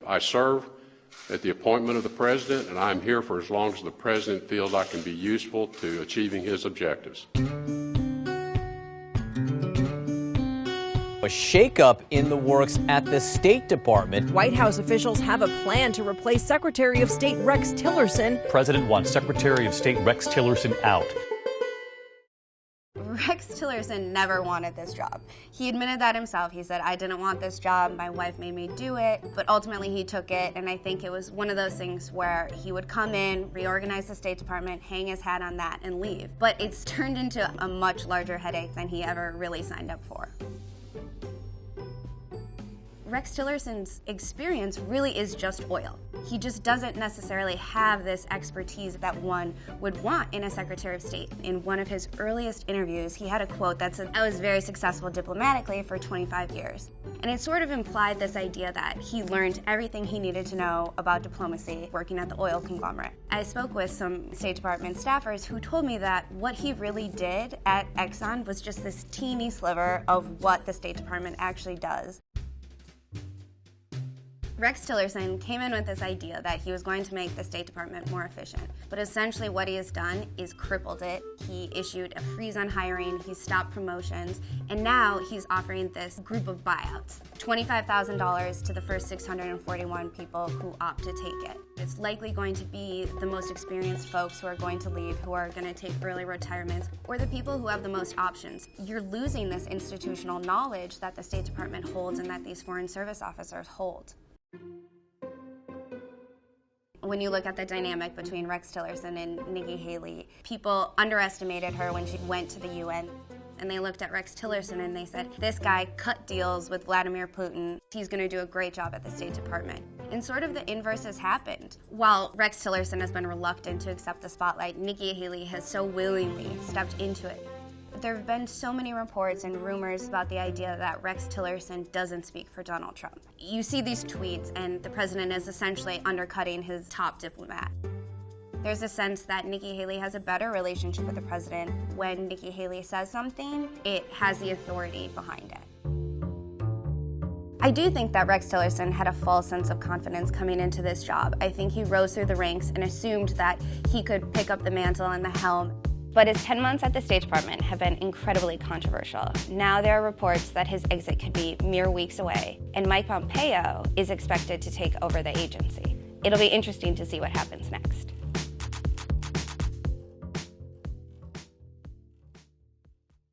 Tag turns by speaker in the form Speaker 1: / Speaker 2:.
Speaker 1: I serve at the appointment of the President, and I'm here for as long as the President feels I can be useful to achieving his objectives.
Speaker 2: A shakeup in the works at the State Department.
Speaker 3: White House officials have a plan to replace Secretary of State Rex Tillerson.
Speaker 4: President wants Secretary of State Rex Tillerson out.
Speaker 5: Rex Tillerson never wanted this job. He admitted that himself. He said, I didn't want this job, my wife made me do it, but ultimately he took it, and I think it was one of those things where he would come in, reorganize the State Department, hang his hat on that, and leave. But it's turned into a much larger headache than he ever really signed up for. Rex Tillerson's experience really is just oil. He just doesn't necessarily have this expertise that one would want in a Secretary of State. In one of his earliest interviews, he had a quote that said, I was very successful diplomatically for 25 years. And it sort of implied this idea that he learned everything he needed to know about diplomacy working at the oil conglomerate. I spoke with some State Department staffers who told me that what he really did at Exxon was just this teeny sliver of what the State Department actually does. Rex Tillerson came in with this idea that he was going to make the State Department more efficient, but essentially what he has done is crippled it. He issued a freeze on hiring, he stopped promotions, and now he's offering this group of buyouts. $25,000 to the first 641 people who opt to take it. It's likely going to be the most experienced folks who are going to leave, who are going to take early retirements, or the people who have the most options. You're losing this institutional knowledge that the State Department holds and that these Foreign Service officers hold. When you look at the dynamic between Rex Tillerson and Nikki Haley, people underestimated her when she went to the UN. And they looked at Rex Tillerson and they said, this guy cut deals with Vladimir Putin. He's going to do a great job at the State Department. And sort of the inverse has happened. While Rex Tillerson has been reluctant to accept the spotlight, Nikki Haley has so willingly stepped into it. There have been so many reports and rumors about the idea that Rex Tillerson doesn't speak for Donald Trump. You see these tweets and the president is essentially undercutting his top diplomat. There's a sense that Nikki Haley has a better relationship with the president. When Nikki Haley says something, it has the authority behind it. I do think that Rex Tillerson had a false sense of confidence coming into this job. I think he rose through the ranks and assumed that he could pick up the mantle and the helm. But his 10 months at the State Department have been incredibly controversial. Now there are reports that his exit could be mere weeks away, and Mike Pompeo is expected to take over the agency. It'll be interesting to see what happens next.